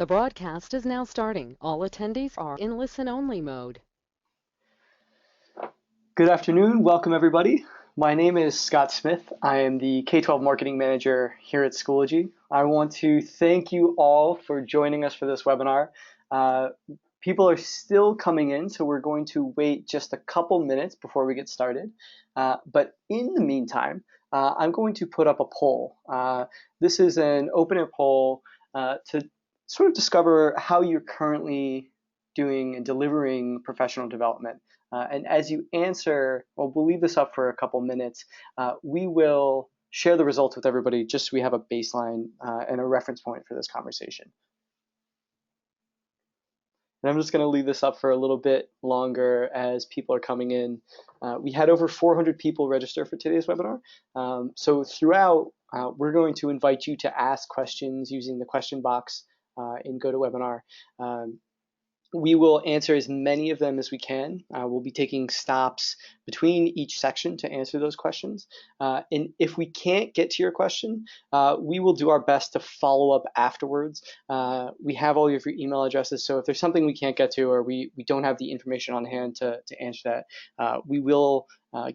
The broadcast is now starting. All attendees are in listen-only mode. Good afternoon. Welcome, everybody. My name is Scott Smith. I am the K-12 Marketing Manager here at Schoology. I want to thank you all for joining us for this webinar. People are still coming in, so we're going to wait just a couple minutes before we get started. But in the meantime, I'm going to put up a poll. This is an open-ended poll to sort of discover how you're currently doing and delivering professional development. And as you answer, well, we'll leave this up for a couple minutes. We will share the results with everybody just so we have a baseline and a reference point for this conversation. And I'm just going to leave this up for a little bit longer as people are coming in. We had over 400 people register for today's webinar. So throughout, we're going to invite you to ask questions using the question box in GoToWebinar. We will answer as many of them as we can. We'll be taking stops between each section to answer those questions. And if we can't get to your question, we will do our best to follow up afterwards. We have all of your email addresses, so if there's something we can't get to or we don't have the information on hand to answer that, we will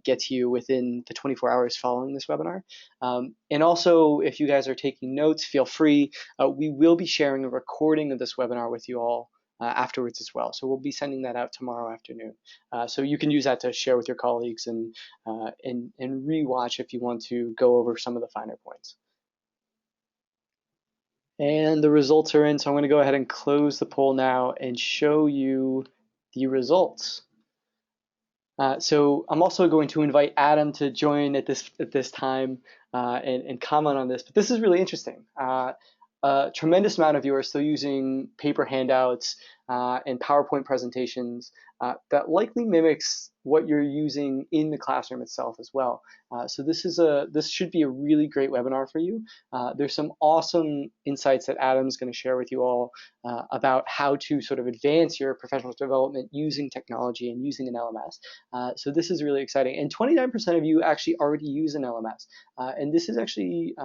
get to you within the 24 hours following this webinar. And also, if you guys are taking notes, feel free. We will be sharing a recording of this webinar with you all afterwards as well. So we'll be sending that out tomorrow afternoon. So you can use that to share with your colleagues and rewatch if you want to go over some of the finer points. And the results are in, so I'm going to go ahead and close the poll now and show you the results. So I'm also going to invite Adam to join at this time and comment on this. But this is really interesting. A tremendous amount of you are still using paper handouts and PowerPoint presentations that likely mimics what you're using in the classroom itself as well. So this should be a really great webinar for you. There's some awesome insights that Adam's going to share with you all about how to sort of advance your professional development using technology and using an LMS. So this is really exciting. And 29% of you actually already use an LMS. And this is actually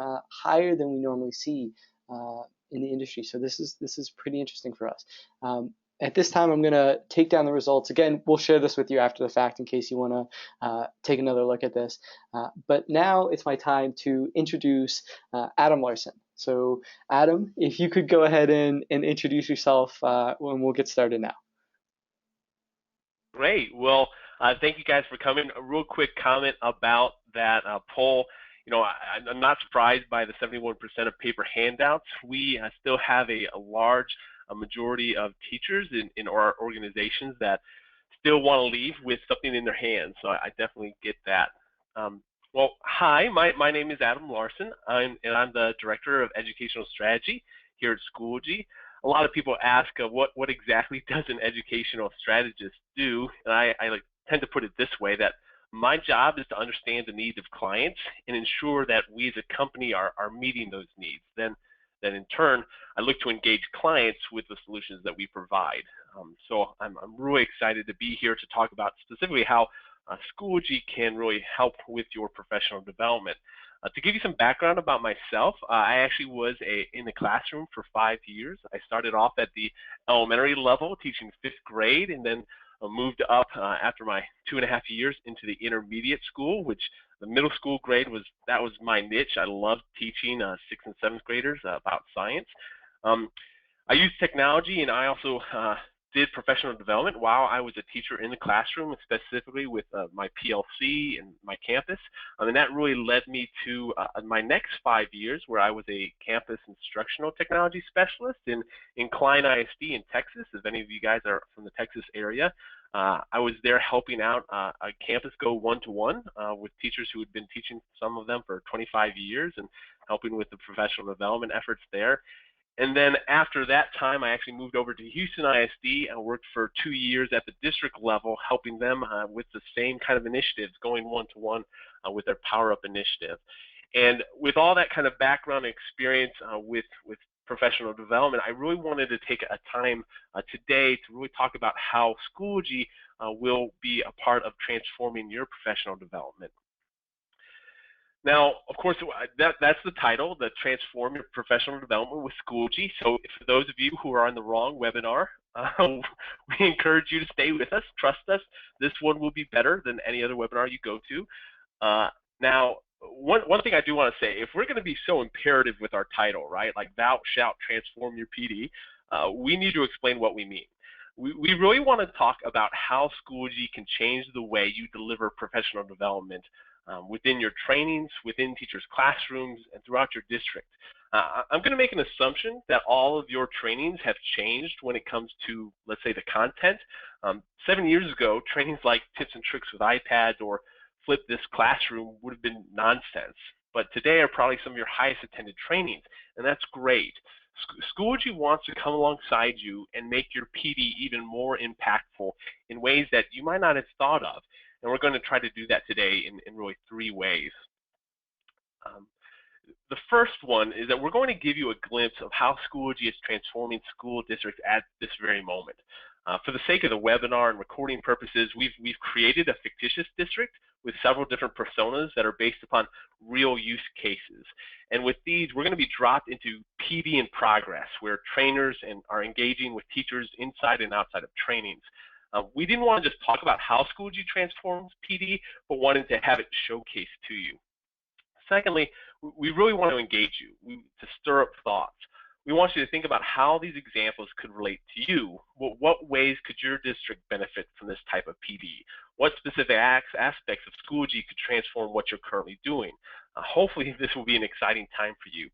higher than we normally see in the industry. So this is pretty interesting for us. At this time, I'm going to take down the results. Again, we'll share this with you after the fact in case you want to take another look at this. But now it's my time to introduce Adam Larson. So Adam, if you could go ahead and introduce yourself, and we'll get started now. Great. Well, thank you guys for coming. A real quick comment about that poll. You know, I'm not surprised by the 71% of paper handouts. We still have a large majority of teachers in our organizations that still want to leave with something in their hands. So I definitely get that. Well, hi, my name is Adam Larson, and I'm the Director of Educational Strategy here at Schoology. A lot of people ask what exactly does an educational strategist do, and I tend to put it this way, that my job is to understand the needs of clients and ensure that we as a company are meeting those needs. Then in turn, I look to engage clients with the solutions that we provide. So I'm really excited to be here to talk about specifically how Schoology can really help with your professional development. To give you some background about myself, I actually was in the classroom for 5 years. I started off at the elementary level teaching 5th grade, and then moved up after my 2.5 years into the intermediate school, which the middle school grade was my niche. I loved teaching 6th and 7th graders about science. I used technology, and I also did professional development while I was a teacher in the classroom, specifically with my PLC and my campus. And that really led me to my next 5 years, where I was a campus instructional technology specialist in Klein ISD in Texas. If any of you guys are from the Texas area, I was there helping out a campus go one-to-one with teachers who had been teaching, some of them for 25 years, and helping with the professional development efforts there. And then after that time, I actually moved over to Houston ISD and worked for 2 years at the district level, helping them with the same kind of initiatives, going one-to-one with their Power Up initiative. And with all that kind of background experience with professional development, I really wanted to take a time today to really talk about how Schoology will be a part of transforming your professional development. Now, of course, that's the title, the Transform Your Professional Development with Schoology. So for those of you who are on the wrong webinar, we encourage you to stay with us. Trust us, this one will be better than any other webinar you go to. Now, one thing I do want to say, if we're going to be so imperative with our title, right, like thou shalt transform your PD, we need to explain what we mean. We really want to talk about how Schoology can change the way you deliver professional development within your trainings, within teachers' classrooms, and throughout your district. I'm going to make an assumption that all of your trainings have changed when it comes to, let's say, the content. 7 years ago, trainings like tips and tricks with iPads or flip this classroom would have been nonsense, but today are probably some of your highest attended trainings, and that's great. Schoology wants to come alongside you and make your PD even more impactful in ways that you might not have thought of, and we're going to try to do that today in really 3 ways. The first one is that we're going to give you a glimpse of how Schoology is transforming school districts at this very moment. For the sake of the webinar and recording purposes, we've created a fictitious district with several different personas that are based upon real use cases. And with these, we're going to be dropped into PD in progress, where trainers are engaging with teachers inside and outside of trainings. We didn't want to just talk about how Schoology transforms PD, but wanted to have it showcased to you. Secondly, we really want to engage you, to stir up thoughts. We want you to think about how these examples could relate to you. What ways could your district benefit from this type of PD? What specific aspects of Schoology could transform what you're currently doing? Hopefully this will be an exciting time for you.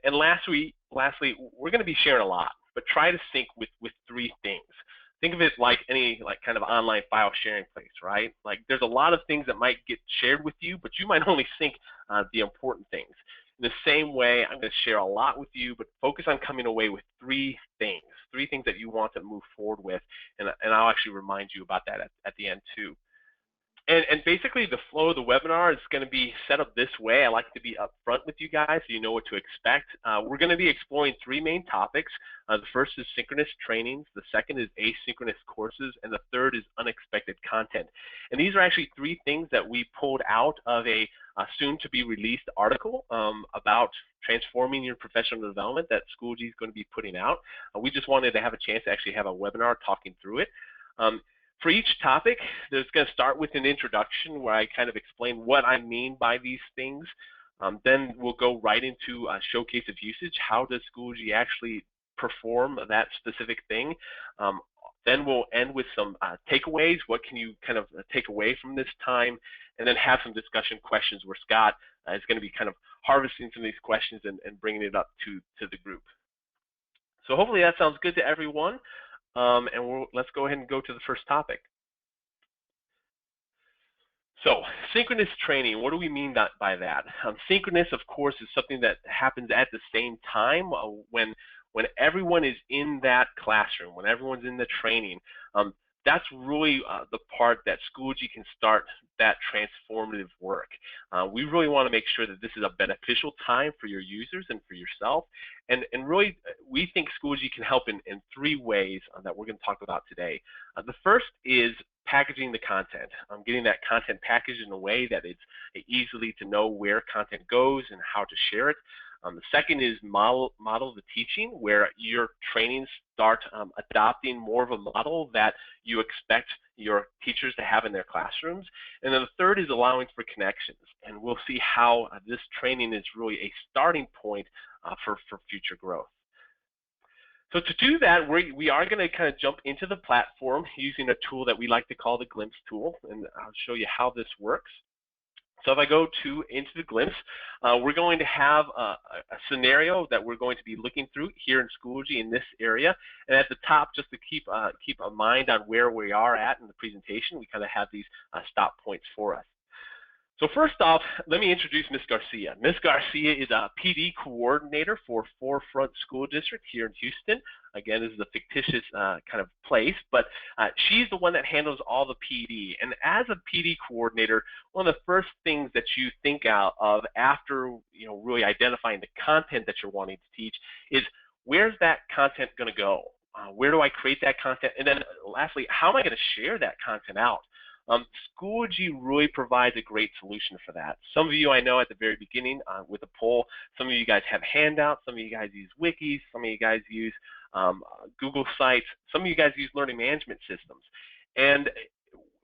And lastly, we're going to be sharing a lot, but try to sync with 3 things. Think of it like any kind of online file sharing place, right? Like there's a lot of things that might get shared with you, but you might only sync the important things. In the same way, I'm going to share a lot with you, but focus on coming away with 3 things that you want to move forward with, and I'll actually remind you about that at the end too. And basically the flow of the webinar is going to be set up this way. I like to be upfront with you guys so you know what to expect. We're going to be exploring 3 main topics. The first is synchronous trainings, the second is asynchronous courses, and the third is unexpected content. And these are actually 3 things that we pulled out of a soon-to-be-released article about transforming your professional development that Schoology is going to be putting out. We just wanted to have a chance to actually have a webinar talking through it. For each topic, there's going to start with an introduction where I kind of explain what I mean by these things. Then we'll go right into a showcase of usage. How does Schoology actually perform that specific thing? Then we'll end with some takeaways. What can you kind of take away from this time? And then have some discussion questions where Scott is going to be kind of harvesting some of these questions and bringing it up to the group. So hopefully that sounds good to everyone. Let's go ahead and go to the first topic. So, synchronous training, what do we mean by that? Synchronous, of course, is something that happens at the same time when everyone is in that classroom, when everyone's in the training. That's really the part that Schoology can start that transformative work. We really want to make sure that this is a beneficial time for your users and for yourself. And really, we think Schoology can help in 3 ways that we're going to talk about today. The first is packaging the content, getting that content packaged in a way that it's easily to know where content goes and how to share it. The second is model the teaching, where your trainings start adopting more of a model that you expect your teachers to have in their classrooms. And then the third is allowing for connections. And we'll see how this training is really a starting point for future growth. So to do that, we are going to kind of jump into the platform using a tool that we like to call the Glimpse tool, and I'll show you how this works. So if I go into the Glimpse, we're going to have a scenario that we're going to be looking through here in Schoology in this area. And at the top, just to keep a mind on where we are at in the presentation, we kind of have these stop points for us. So first off, let me introduce Ms. Garcia. Ms. Garcia is a PD coordinator for Forefront School District here in Houston. Again, this is a fictitious kind of place, but she's the one that handles all the PD. And as a PD coordinator, one of the first things that you think out of after really identifying the content that you're wanting to teach is, where's that content going to go? Where do I create that content? And then lastly, how am I going to share that content out? Schoology really provides a great solution for that. Some of you I know at the very beginning with the poll, some of you guys have handouts, some of you guys use wikis, some of you guys use Google Sites, some of you guys use learning management systems. And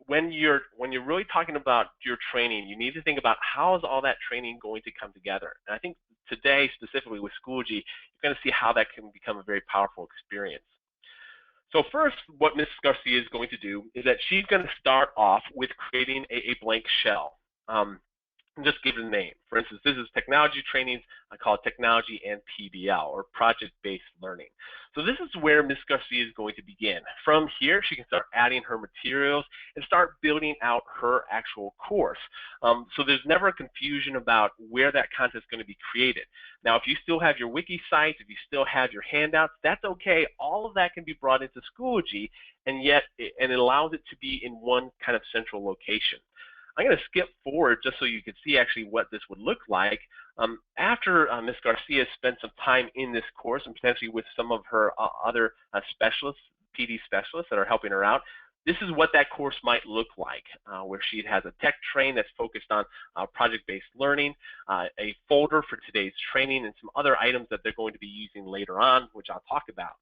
when you're really talking about your training, you need to think about how is all that training going to come together. And I think today, specifically with Schoology, you're going to see how that can become a very powerful experience. So first, what Ms. Garcia is going to do is that she's going to start off with creating a blank shell. And just give it a name. For instance, this is technology trainings. I call it technology and PBL, or project-based learning. So this is where Ms. Garcia is going to begin. From here, she can start adding her materials and start building out her actual course. So there's never a confusion about where that content is going to be created. Now, if you still have your wiki sites, if you still have your handouts, that's okay. All of that can be brought into Schoology, and it allows it to be in one kind of central location. I'm going to skip forward just so you can see actually what this would look like. After Ms. Garcia spent some time in this course and potentially with some of her other specialists, PD specialists that are helping her out, this is what that course might look like, where she has a tech train that's focused on project-based learning, a folder for today's training, and some other items that they're going to be using later on, which I'll talk about.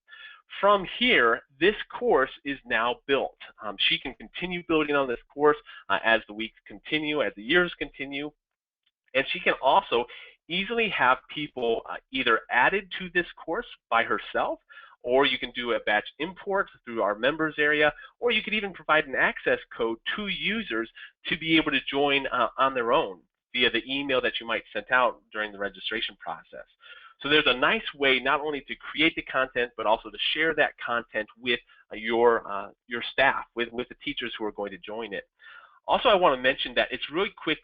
From here, this course is now built. She can continue building on this course as the weeks continue, as the years continue, and she can also easily have people either added to this course by herself, or you can do a batch import through our members area, or you could even provide an access code to users to be able to join on their own via the email that you might send out during the registration process. So there's a nice way not only to create the content, but also to share that content with your staff, with the teachers who are going to join it. Also, I want to mention that it's really quick,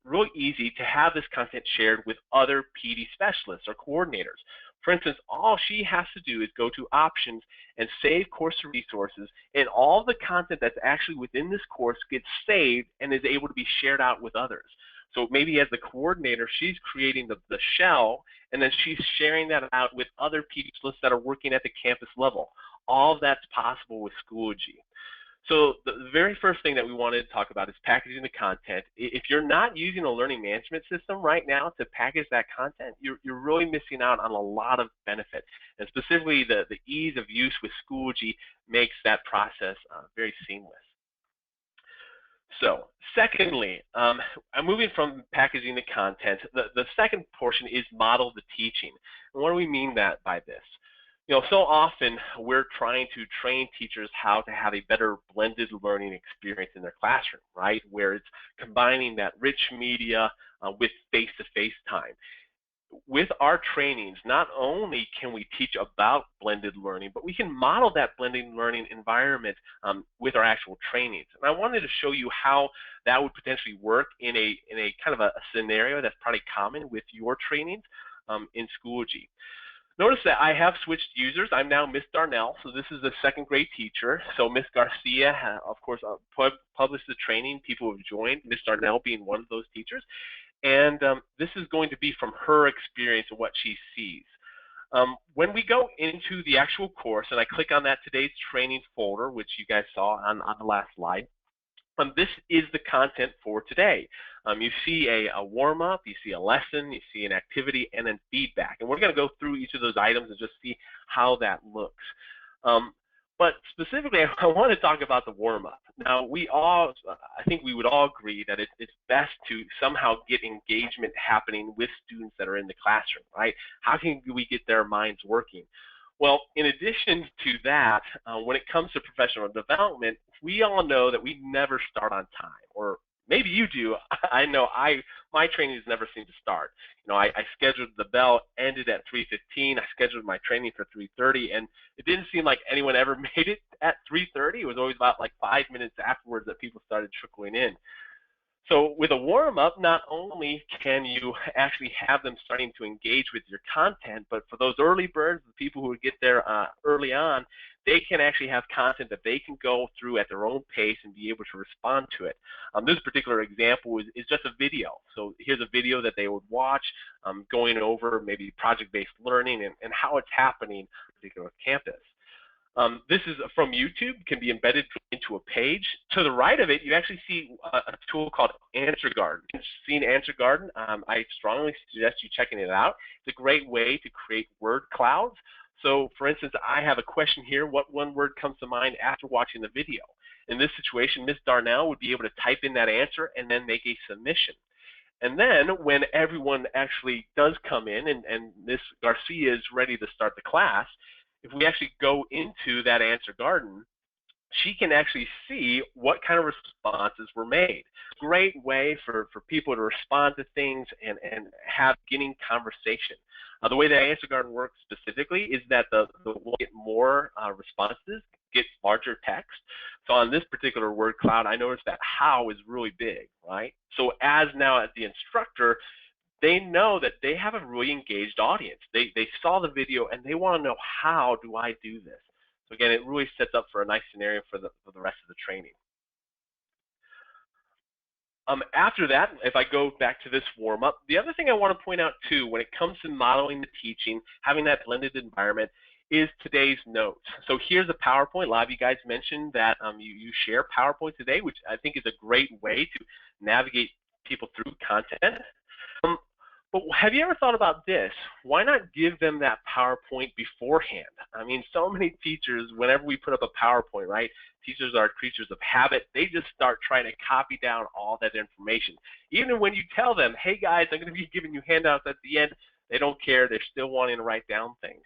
really easy to have this content shared with other PD specialists or coordinators. For instance, all she has to do is go to options and save course resources, and all the content that's actually within this course gets saved and is able to be shared out with others. So maybe as the coordinator, she's creating the shell, and then she's sharing that out with other PD specialists that are working at the campus level. All of that's possible with Schoology. So the very first thing that we wanted to talk about is packaging the content. If you're not using a learning management system right now to package that content, you're really missing out on a lot of benefit. And specifically, the ease of use with Schoology makes that process very seamless. So secondly, I'm moving from packaging the content. The second portion is model the teaching. And what do we mean by this? You know, so often we're trying to train teachers how to have a better blended learning experience in their classroom, right? Where it's combining that rich media with face-to-face time. With our trainings, not only can we teach about blended learning, but we can model that blended learning environment with our actual trainings. And I wanted to show you how that would potentially work in a kind of a scenario that's probably common with your trainings in Schoology. Notice that I have switched users. I'm now Miss Darnell, so this is a second grade teacher. So Miss Garcia, of course, published the training. People have joined, Miss Darnell being one of those teachers. And this is going to be from her experience and what she sees. When we go into the actual course, and I click on that today's training folder, which you guys saw on the last slide, this is the content for today. You see a warm-up, you see a lesson, you see an activity, and then feedback. And we're going to go through each of those items and just see how that looks. But specifically, I want to talk about the warm-up. Now, I think we would all agree that it's best to somehow get engagement happening with students that are in the classroom, right? How can we get their minds working? Well, in addition to that, when it comes to professional development, we all know that we never start on time, or maybe you do. I know my trainings never seem to start. You know, I scheduled the bell, ended at 3:15. I scheduled my training for 3:30, and it didn't seem like anyone ever made it at 3:30. It was always about like 5 minutes afterwards that people started trickling in. So with a warm-up, not only can you actually have them starting to engage with your content, but for those early birds, the people who would get there early on, they can actually have content that they can go through at their own pace and be able to respond to it. This particular example is just a video. So here's a video that they would watch going over maybe project-based learning and how it's happening on a particular campus. This is from YouTube, can be embedded into a page. To the right of it, you actually see a tool called Answer Garden. If you've seen Answer Garden, I strongly suggest you checking it out. It's a great way to create word clouds. So for instance, I have a question here. What one word comes to mind after watching the video? In this situation, Ms. Darnell would be able to type in that answer and then make a submission. And then when everyone actually does come in and Ms. Garcia is ready to start the class, if we actually go into that Answer Garden, she can actually see what kind of responses were made. Great way for people to respond to things and have beginning conversation. The way that Answer Garden works specifically is that we'll get more responses, get larger text. So on this particular word cloud, I noticed that how is really big, right? So as the instructor, they know that they have a really engaged audience. They saw the video and they want to know, how do I do this? So again, it really sets up for a nice scenario for the rest of the training. After that, if I go back to this warm-up, the other thing I want to point out too, when it comes to modeling the teaching, having that blended environment, is today's notes. So here's a PowerPoint. A lot of you guys mentioned that you share PowerPoint today, which I think is a great way to navigate people through content. But have you ever thought about this? Why not give them that PowerPoint beforehand? I mean, so many teachers, whenever we put up a PowerPoint, right? Teachers are creatures of habit. They just start trying to copy down all that information. Even when you tell them, hey guys, I'm going to be giving you handouts at the end, they don't care. They're still wanting to write down things.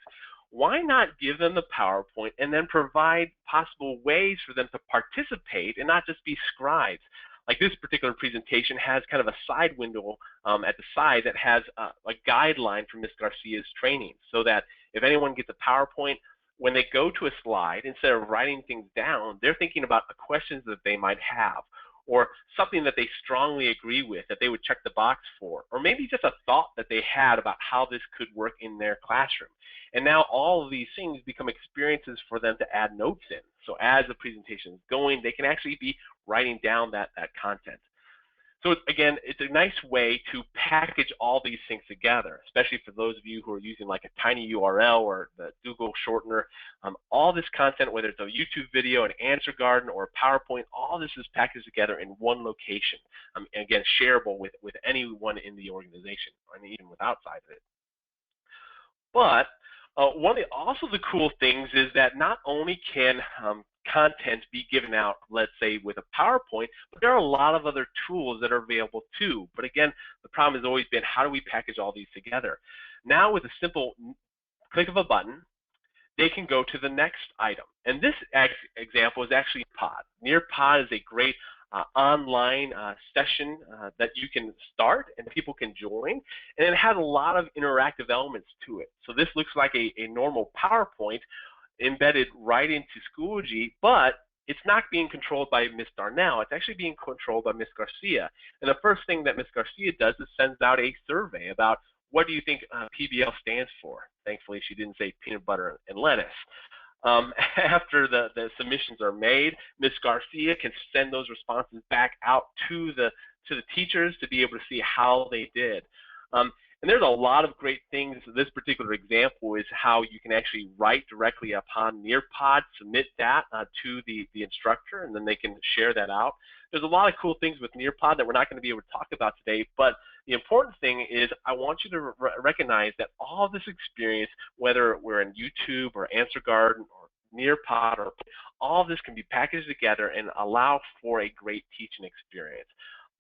Why not give them the PowerPoint and then provide possible ways for them to participate and not just be scribes? Like this particular presentation has kind of a side window at the side that has a guideline for Ms. Garcia's training, so that if anyone gets a PowerPoint, when they go to a slide, instead of writing things down, they're thinking about the questions that they might have, or something that they strongly agree with that they would check the box for, or maybe just a thought that they had about how this could work in their classroom. And now all of these things become experiences for them to add notes in. So as the presentation is going, they can actually be writing down that content. So again, it's a nice way to package all these things together, especially for those of you who are using like a tiny URL or the Google shortener. All this content, whether it's a YouTube video, an Answer Garden, or a PowerPoint, all this is packaged together in one location. And again, shareable with anyone in the organization, and even with outside of it. But one of the cool things is that not only can content be given out, let's say, with a PowerPoint, but there are a lot of other tools that are available too. But again, the problem has always been, how do we package all these together? Now with a simple click of a button, they can go to the next item. And this example is actually Nearpod. Nearpod is a great online session that you can start and people can join, and it has a lot of interactive elements to it. So this looks like a normal PowerPoint embedded right into Schoology, but it's not being controlled by Ms. Darnell. It's actually being controlled by Ms. Garcia. And the first thing that Ms. Garcia does is sends out a survey about, what do you think PBL stands for? Thankfully, she didn't say peanut butter and lettuce. After the submissions are made, Ms. Garcia can send those responses back out to the teachers to be able to see how they did. And there's a lot of great things. This particular example is how you can actually write directly upon Nearpod, submit that to the instructor, and then they can share that out. There's a lot of cool things with Nearpod that we're not going to be able to talk about today, but the important thing is I want you to recognize that all of this experience, whether we're in YouTube or Answer Garden or Nearpod, or all of this can be packaged together and allow for a great teaching experience.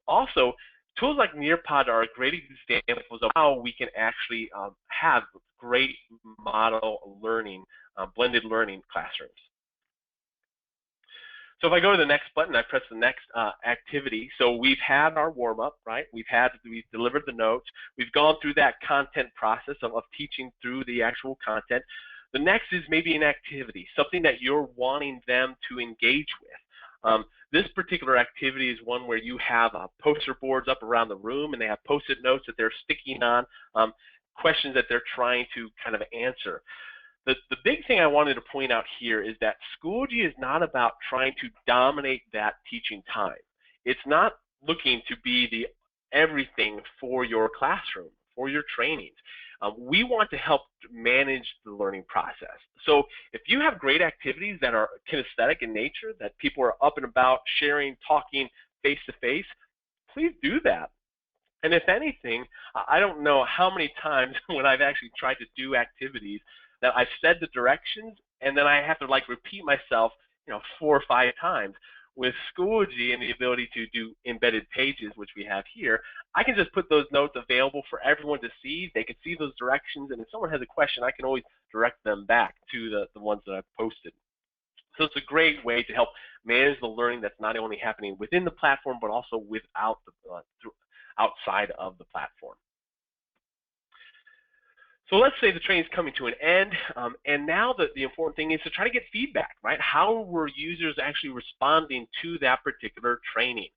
Also, tools like Nearpod are great examples of how we can actually have great model learning, blended learning classrooms. So if I go to the next button, I press the next activity. So we've had our warm-up, right? We've delivered the notes. We've gone through that content process of teaching through the actual content. The next is maybe an activity, something that you're wanting them to engage with. This particular activity is one where you have poster boards up around the room, and they have post-it notes that they're sticking on, questions that they're trying to kind of answer. The big thing I wanted to point out here is that Schoology is not about trying to dominate that teaching time. It's not looking to be the everything for your classroom, for your trainings. We want to help manage the learning process. So if you have great activities that are kinesthetic in nature, that people are up and about, sharing, talking face to face, please do that. And if anything, I don't know how many times when I've actually tried to do activities that I've said the directions and then I have to like repeat myself, 4 or 5 times. With Schoology and the ability to do embedded pages, which we have here, I can just put those notes available for everyone to see. They can see those directions, and if someone has a question, I can always direct them back to the ones that I've posted. So it's a great way to help manage the learning that's not only happening within the platform, but also without outside of the platform. So let's say the training is coming to an end, and now the important thing is to try to get feedback, right? How were users actually responding to that particular training?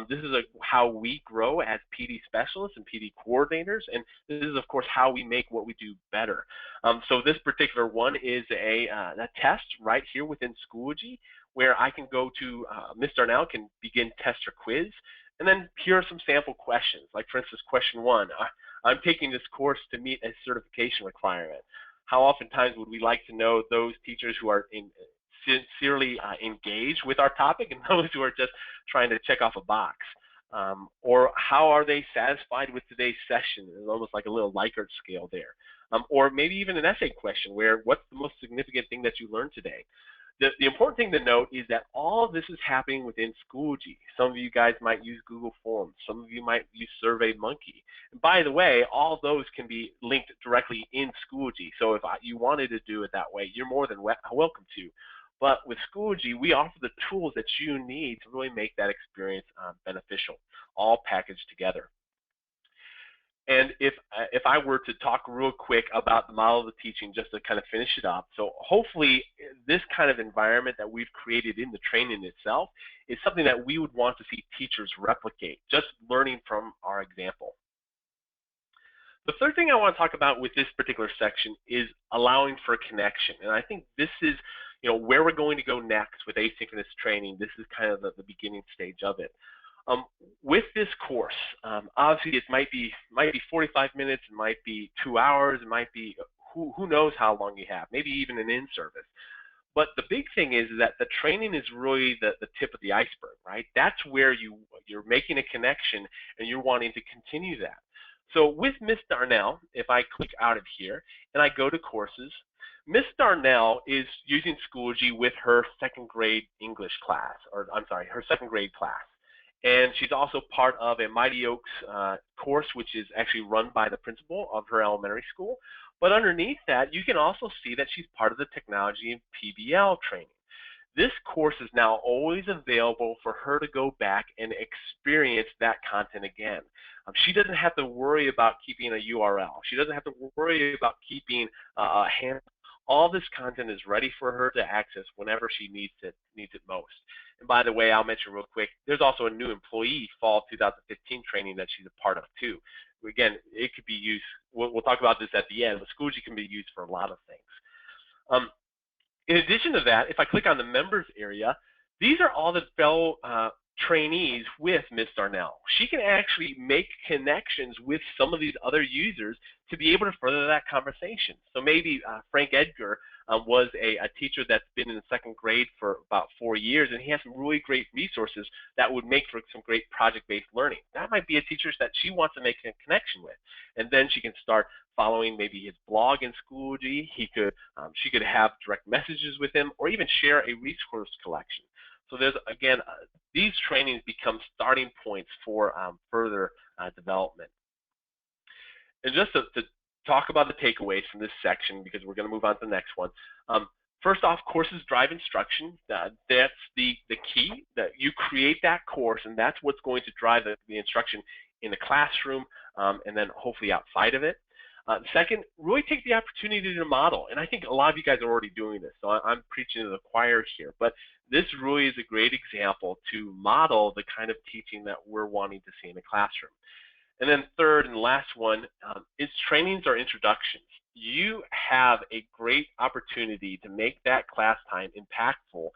This is how we grow as PD specialists and PD coordinators, and this is, of course, how we make what we do better. So this particular one is a test right here within Schoology, where I can go to Ms. Darnell can begin test or quiz, and then here are some sample questions. Like, for instance, question 1. I'm taking this course to meet a certification requirement. How oftentimes would we like to know those teachers who are sincerely engaged with our topic and those who are just trying to check off a box? Or how are they satisfied with today's session? It's almost like a little Likert scale there. Or maybe even an essay question where what's the most significant thing that you learned today? The important thing to note is that all of this is happening within Schoology. Some of you guys might use Google Forms. Some of you might use SurveyMonkey. And by the way, all those can be linked directly in Schoology. So if you wanted to do it that way, you're more than welcome to. But with Schoology, we offer the tools that you need to really make that experience beneficial, all packaged together. And if I were to talk real quick about the model of the teaching, just to kind of finish it up, so hopefully this kind of environment that we've created in the training itself is something that we would want to see teachers replicate, just learning from our example. The third thing I want to talk about with this particular section is allowing for connection. And I think this is where we're going to go next with asynchronous training. This is kind of the beginning stage of it. With this course, obviously it might be 45 minutes, it might be 2 hours, it might be who knows how long you have, maybe even an in-service. But the big thing is that the training is really the tip of the iceberg, right? That's where you're making a connection and you're wanting to continue that. So with Ms. Darnell, if I click out of here and I go to courses, Ms. Darnell is using Schoology with her second grade English class, or I'm sorry, her second grade class. And she's also part of a Mighty Oaks course, which is actually run by the principal of her elementary school. But underneath that, you can also see that she's part of the technology and PBL training. This course is now always available for her to go back and experience that content again. She doesn't have to worry about keeping a URL. She doesn't have to worry about keeping a handle. All this content is ready for her to access whenever she needs it most. And by the way, I'll mention real quick, there's also a new employee fall 2015 training that she's a part of too. Again, it could be used, we'll talk about this at the end, but Schoology can be used for a lot of things. In addition to that, if I click on the members area, these are all the fellow trainees with Ms. Darnell. She can actually make connections with some of these other users to be able to further that conversation. So maybe Frank Edgar was a teacher that's been in the second grade for about 4 years, and he has some really great resources that would make for some great project-based learning. That might be a teacher that she wants to make a connection with, and then she can start following maybe his blog in Schoology. She could have direct messages with him, or even share a resource collection. So there's, again, these trainings become starting points for further development. And just to talk about the takeaways from this section, because we're going to move on to the next one. First off, courses drive instruction. That's the key, that you create that course, and that's what's going to drive the instruction in the classroom and then hopefully outside of it. Second, really take the opportunity to model, and I think a lot of you guys are already doing this, so I'm preaching to the choir here, but this really is a great example to model the kind of teaching that we're wanting to see in the classroom. And then third and last one is trainings or introductions. You have a great opportunity to make that class time impactful,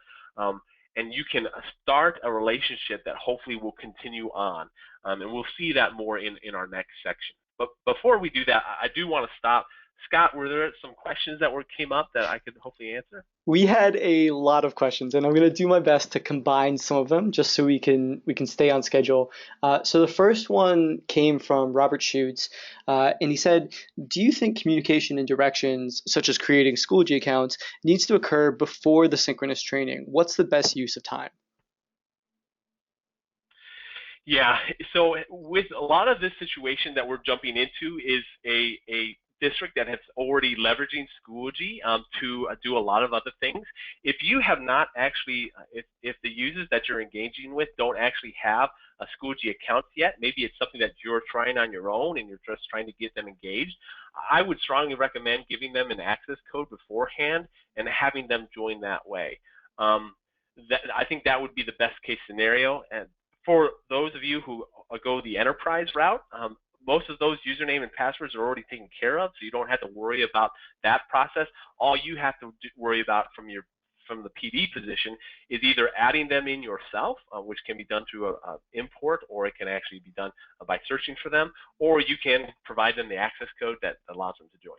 and you can start a relationship that hopefully will continue on, and we'll see that more in our next section. But before we do that, I do want to stop. Scott, were there some questions that came up that I could hopefully answer? We had a lot of questions, and I'm going to do my best to combine some of them just so we can stay on schedule. So the first one came from Robert Schutz, and he said, "Do you think communication in directions such as creating Schoology accounts needs to occur before the synchronous training? What's the best use of time?" Yeah, so with a lot of this situation that we're jumping into is a district that has already leveraging Schoology to do a lot of other things. If you have not actually, if the users that you're engaging with don't actually have a Schoology account yet, maybe it's something that you're trying on your own and you're just trying to get them engaged, I would strongly recommend giving them an access code beforehand and having them join that way. I think that would be the best case scenario. And for those of you who go the enterprise route, most of those username and passwords are already taken care of, so you don't have to worry about that process. All you have to worry about from the PD position is either adding them in yourself, which can be done through a import, or it can actually be done by searching for them, or you can provide them the access code that allows them to join.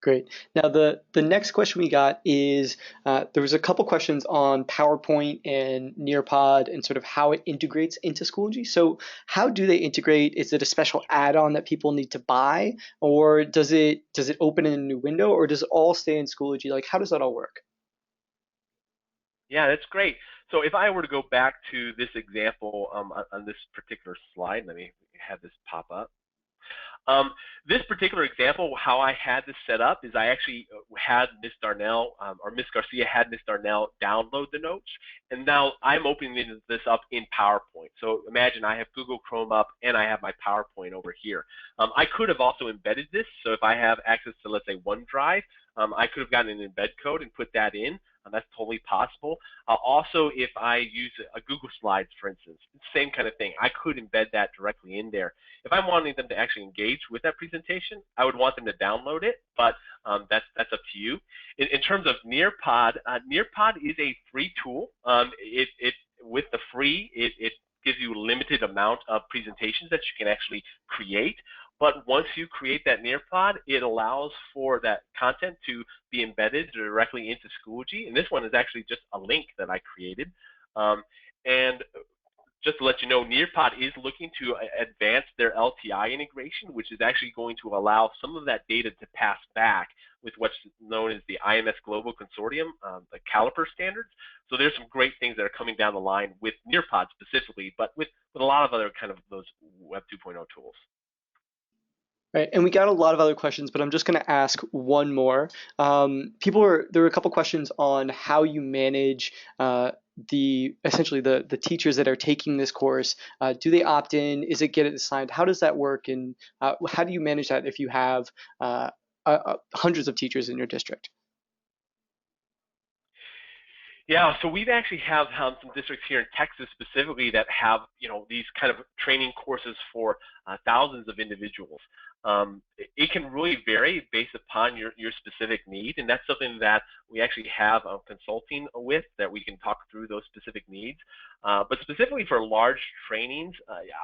Great. Now, the next question we got is there was a couple questions on PowerPoint and Nearpod and sort of how it integrates into Schoology. So how do they integrate? Is it a special add-on that people need to buy, or does it open in a new window, or does it all stay in Schoology? Like, how does that all work? Yeah, that's great. So if I were to go back to this example on this particular slide, let me have this pop up. This particular example, how I had this set up is I actually had Miss Darnell or Miss Garcia had Miss Darnell download the notes, and now I'm opening this up in PowerPoint. So imagine I have Google Chrome up and I have my PowerPoint over here. I could have also embedded this, so if I have access to, let's say, OneDrive, I could have gotten an embed code and put that in. That's totally possible. Also, if I use a Google Slides, for instance, same kind of thing. I could embed that directly in there. If I'm wanting them to actually engage with that presentation, I would want them to download it, but that's up to you. In terms of Nearpod, Nearpod is a free tool. With the free, it gives you a limited amount of presentations that you can actually create. But once you create that Nearpod, it allows for that content to be embedded directly into Schoology. And this one is actually just a link that I created. And just to let you know, Nearpod is looking to advance their LTI integration, which is actually going to allow some of that data to pass back with what's known as the IMS Global Consortium, the Caliper standards. So there's some great things that are coming down the line with Nearpod specifically, but with a lot of other kind of those Web 2.0 tools. Right, and we got a lot of other questions, but I'm just going to ask one more. There were a couple questions on how you manage essentially the teachers that are taking this course. Do they opt in? Is it get it assigned? How does that work? And how do you manage that if you have hundreds of teachers in your district? Yeah, so we actually have some districts here in Texas specifically that have, these kind of training courses for thousands of individuals. It can really vary based upon your specific need, and that's something that we actually have consulting with, that we can talk through those specific needs. But specifically for large trainings,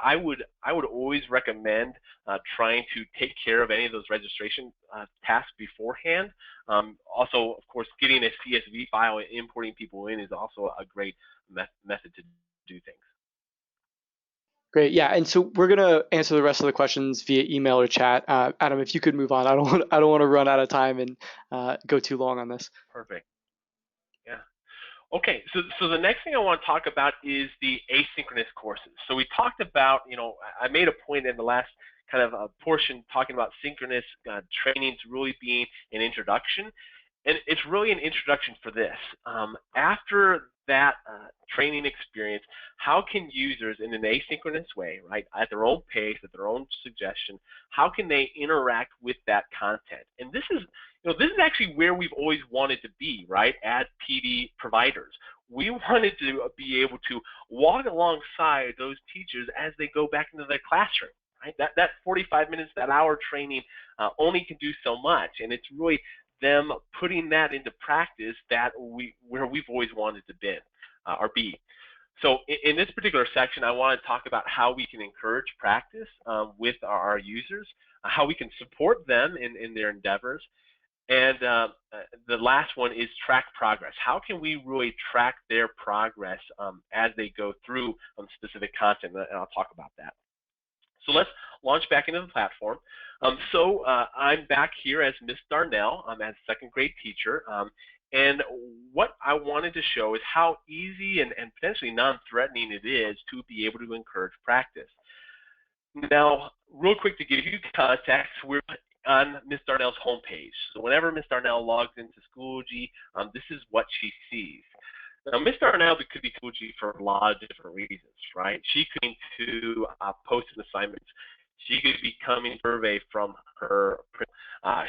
I would always recommend trying to take care of any of those registration tasks beforehand. Also, of course, getting a CSV file and importing people in is also a great method to do things. Great, yeah, and so we're gonna answer the rest of the questions via email or chat. Adam, if you could move on, I don't want to run out of time and go too long on this. Perfect. Yeah. Okay, so the next thing I want to talk about is the asynchronous courses. So we talked about, I made a point in the last kind of portion talking about synchronous trainings really being an introduction. And it's really an introduction for this. After that training experience, how can users in an asynchronous way, right, at their own pace, at their own suggestion, how can they interact with that content? And this is actually where we've always wanted to be, right, as PD providers. We wanted to be able to walk alongside those teachers as they go back into their classroom. Right? That 45 minutes, that hour training only can do so much, and it's really them putting that into practice where we've always wanted to be. So in this particular section, I want to talk about how we can encourage practice with our users, how we can support them in their endeavors, and the last one is track progress. How can we really track their progress as they go through specific content? And I'll talk about that. So let's launch back into the platform. I'm back here as Miss Darnell. I'm as a second grade teacher. And what I wanted to show is how easy and potentially non-threatening it is to be able to encourage practice. Now, real quick to give you context, we're on Miss Darnell's homepage. So whenever Miss Darnell logs into Schoology, this is what she sees. Now, Miss Darnell could be Schoology for a lot of different reasons, right? She could be to post an assignment. She could be coming survey from her.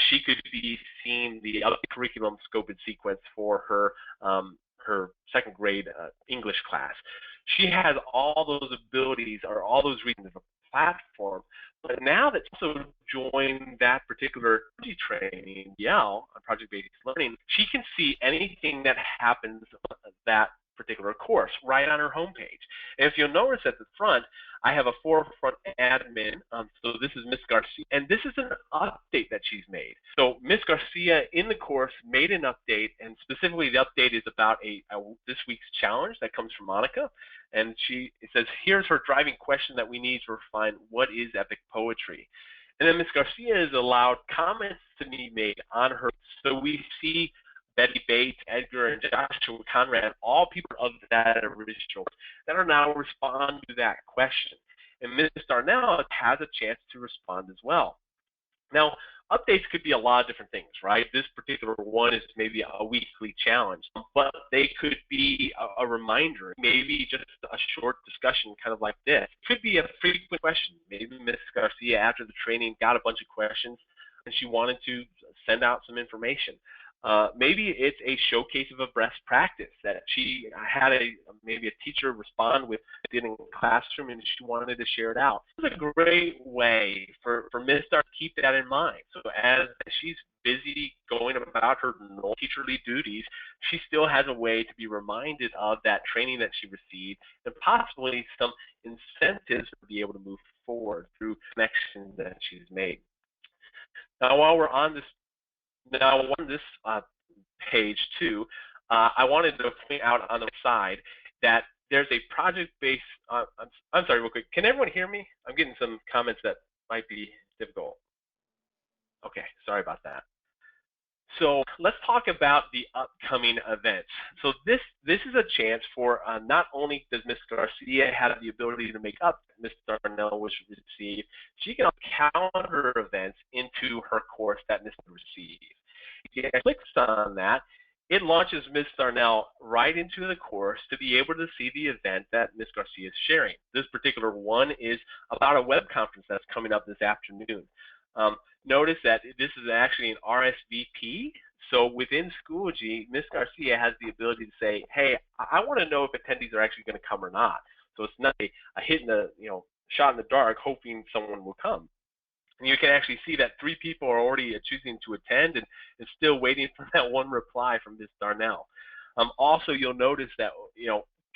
She could be seeing the curriculum scope and sequence for her her second grade English class. She has all those abilities or all those reasons of a platform. But now that she's also joined that particular training, on project-based learning, she can see anything that happens that particular course right on her homepage. And if you'll notice at the front, I have a forefront admin. So this is Miss Garcia, and this is an update that she's made. So Miss Garcia in the course made an update, and specifically the update is about this week's challenge that comes from Monica. And it says, here's her driving question that we need to refine what is epic poetry. And then Ms. Garcia has allowed comments to be made on her. So we see Betty Bates, Edgar, and Joshua Conrad, all people of that original, that are now responding to that question. And Ms. Darnell has a chance to respond as well. Now, updates could be a lot of different things, right? This particular one is maybe a weekly challenge, but they could be a reminder, maybe just a short discussion kind of like this. It could be a frequent question. Maybe Ms. Garcia, after the training, got a bunch of questions and she wanted to send out some information. Maybe it's a showcase of a best practice that she had maybe a teacher respond with in a classroom and she wanted to share it out. It's a great way for Ms. Star to keep that in mind. So as she's busy going about her normal teacherly duties, she still has a way to be reminded of that training that she received and possibly some incentives to be able to move forward through connections that she's made. Now, while we're on this page too, I wanted to point out on the side that there's a project-based, I'm sorry, real quick, can everyone hear me? I'm getting some comments that might be difficult. Okay, sorry about that. So let's talk about the upcoming events. So this is a chance for not only does Ms. Garcia have the ability to make up Ms. Darnell was received, she can calendar events into her course that Ms. received. If she clicks on that, it launches Ms. Darnell right into the course to be able to see the event that Ms. Garcia is sharing. This particular one is about a web conference that's coming up this afternoon. Notice that this is actually an RSVP. So within Schoology, Ms. Garcia has the ability to say, hey, I want to know if attendees are actually going to come or not. So it's not a hit in the, shot in the dark hoping someone will come. And you can actually see that 3 people are already choosing to attend and still waiting for that one reply from Ms. Darnell. Also, you'll notice that,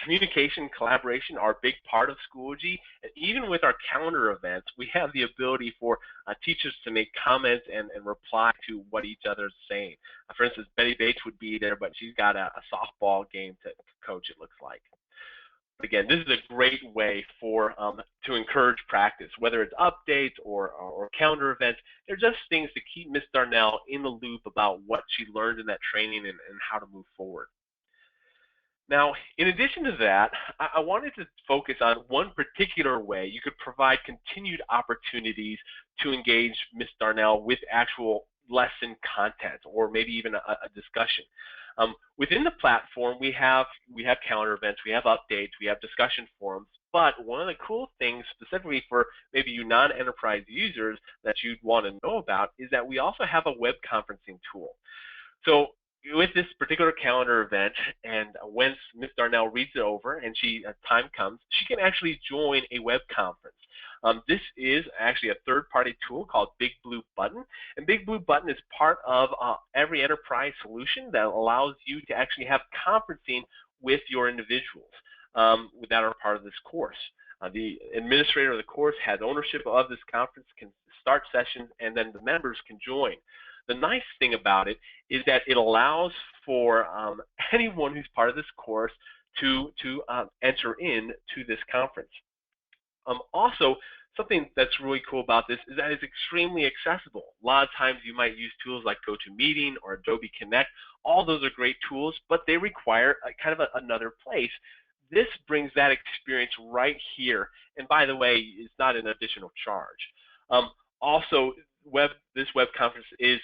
communication, collaboration are a big part of Schoology, and even with our calendar events, we have the ability for teachers to make comments and reply to what each other is saying. For instance, Betty Bates would be there, but she's got a softball game to coach, it looks like. Again, this is a great way for to encourage practice, whether it's updates or calendar events. They're just things to keep Ms. Darnell in the loop about what she learned in that training and how to move forward. Now, in addition to that, I wanted to focus on one particular way you could provide continued opportunities to engage Ms. Darnell with actual lesson content or maybe even a discussion. Within the platform, we have calendar events, we have updates, we have discussion forums, but one of the cool things specifically for maybe you non-enterprise users that you'd want to know about is that we also have a web conferencing tool. So with this particular calendar event, and once Ms. Darnell reads it over and time comes, she can actually join a web conference. This is actually a third-party tool called Big Blue Button, and Big Blue Button is part of every enterprise solution that allows you to actually have conferencing with your individuals. that are part of this course. The administrator of the course has ownership of this conference, can start sessions, and then the members can join. The nice thing about it is that it allows for anyone who's part of this course to enter in to this conference. Also, something that's really cool about this is that it's extremely accessible. A lot of times you might use tools like GoToMeeting or Adobe Connect. All those are great tools, but they require another place. This brings that experience right here. And by the way, it's not an additional charge. Also, this web conference is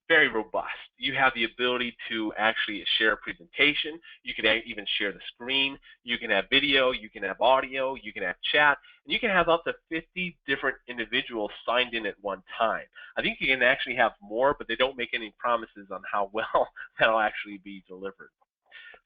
very robust. You have the ability to actually share a presentation. You can even share the screen. You can have video. You can have audio. You can have chat. And you can have up to 50 different individuals signed in at one time. I think you can actually have more, but they don't make any promises on how well that'll actually be delivered.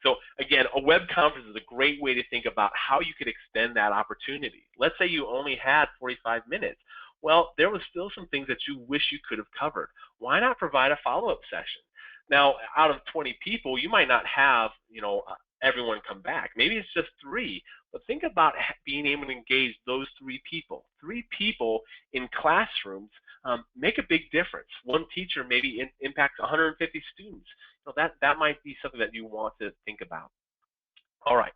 So again, a web conference is a great way to think about how you could extend that opportunity. Let's say you only had 45 minutes. Well, there was still some things that you wish you could have covered. Why not provide a follow-up session? Now, out of 20 people, you might not have, everyone come back. Maybe it's just 3, but think about being able to engage those 3 people. 3 people in classrooms make a big difference. One teacher maybe impacts 150 students. So that might be something that you want to think about. All right.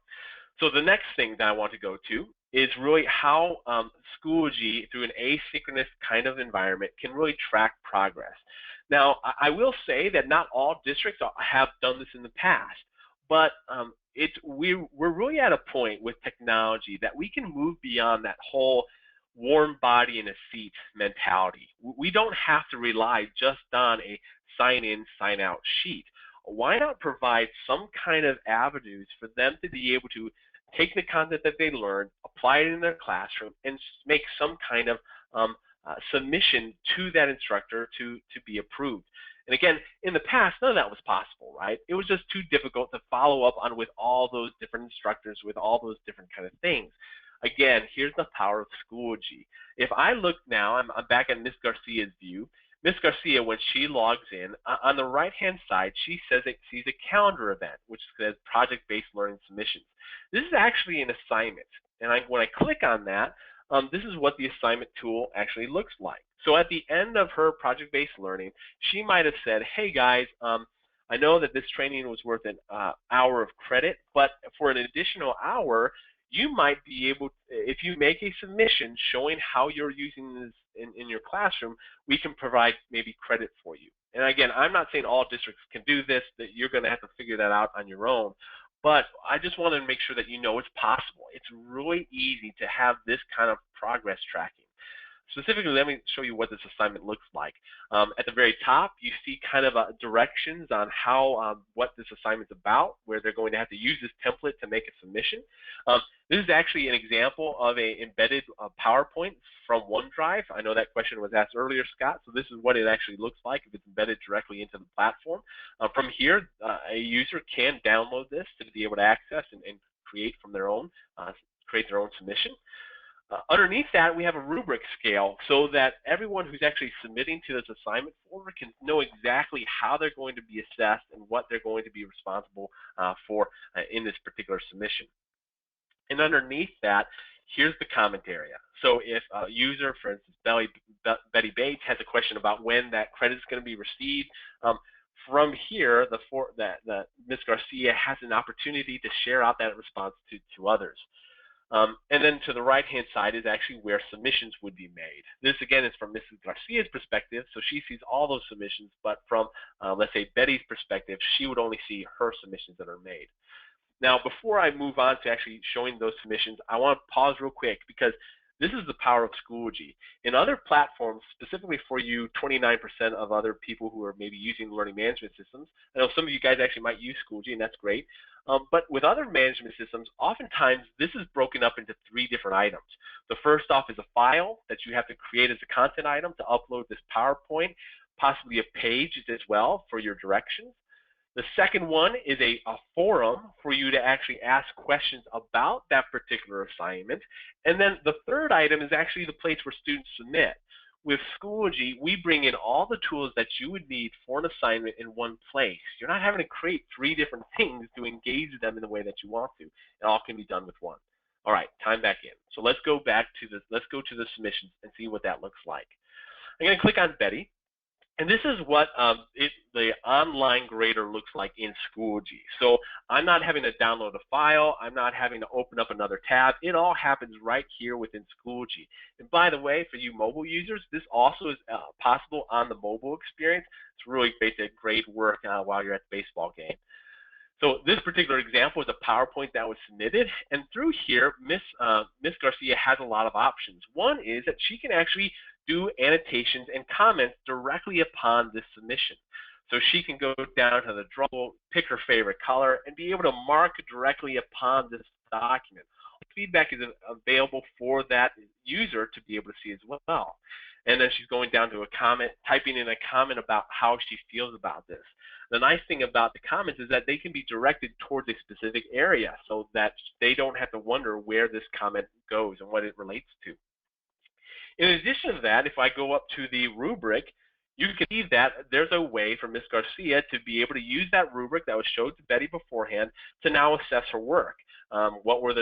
So the next thing that I want to go to is really how Schoology, through an asynchronous kind of environment, can really track progress. Now, I will say that not all districts have done this in the past, but we're really at a point with technology that we can move beyond that whole warm body in a seat mentality. We don't have to rely just on a sign-in, sign-out sheet. Why not provide some kind of avenues for them to be able to take the content that they learned, apply it in their classroom, and make some kind of submission to that instructor to be approved. And again, in the past, none of that was possible, right? It was just too difficult to follow up on with all those different instructors, with all those different kind of things. Again, here's the power of Schoology. If I look now, I'm back at Ms. Garcia's view. Ms. Garcia, when she logs in, on the right-hand side, she says it sees a calendar event, which says Project-Based Learning Submissions. This is actually an assignment, and when I click on that, this is what the assignment tool actually looks like. So at the end of her Project-Based Learning, she might have said, hey guys, I know that this training was worth an hour of credit, but for an additional hour, you might be able, if you make a submission showing how you're using this in your classroom, we can provide maybe credit for you. And again, I'm not saying all districts can do this, that you're going to have to figure that out on your own. But I just wanted to make sure that you know it's possible. It's really easy to have this kind of progress tracking. Specifically, let me show you what this assignment looks like. At the very top, you see kind of directions on how what this assignment's about, where they're going to have to use this template to make a submission. This is actually an example of an embedded PowerPoint from OneDrive. I know that question was asked earlier, Scott, so this is what it actually looks like if it's embedded directly into the platform. From here, a user can download this to be able to access and create from their own, create their own submission. Underneath that, we have a rubric scale so that everyone who's actually submitting to this assignment folder can know exactly how they're going to be assessed and what they're going to be responsible for in this particular submission. And underneath that, here's the comment area. So if a user, for instance, Betty Bates, has a question about when that credit is going to be received, from here, Ms. Garcia has an opportunity to share out that response to others. And then to the right-hand side is actually where submissions would be made. This, again, is from Mrs. Garcia's perspective, so she sees all those submissions, but from, let's say, Betty's perspective, she would only see her submissions that are made. Now, before I move on to actually showing those submissions, I want to pause real quick because this is the power of Schoology. In other platforms, specifically for you 29% of other people who are maybe using learning management systems, I know some of you guys actually might use Schoology, and that's great. But with other management systems, oftentimes this is broken up into 3 different items. The first off is a file that you have to create as a content item to upload this PowerPoint, possibly a page as well for your directions. The second one is a forum for you to actually ask questions about that particular assignment. And then the third item is actually the place where students submit. with Schoology, we bring in all the tools that you would need for an assignment in one place. You're not having to create 3 different things to engage them in the way that you want to. It all can be done with one. All right, time back in. So let's go to the submissions and see what that looks like. I'm going to click on Betty. And this is what the online grader looks like in Schoology. So I'm not having to download a file. I'm not having to open up another tab. It all happens right here within Schoology. And by the way, for you mobile users, this also is possible on the mobile experience. It's really great to grade work while you're at the baseball game. So this particular example is a PowerPoint that was submitted, and through here, Miss Garcia has a lot of options. One is that she can actually do annotations and comments directly upon this submission. So she can go down to the draw, pick her favorite color, and be able to mark directly upon this document. Feedback is available for that user to be able to see as well. And then she's going down to a comment, typing in a comment about how she feels about this. The nice thing about the comments is that they can be directed towards a specific area so that they don't have to wonder where this comment goes and what it relates to. In addition to that, if I go up to the rubric, you can see that there's a way for Ms. Garcia to be able to use that rubric that was showed to Betty beforehand to now assess her work. What were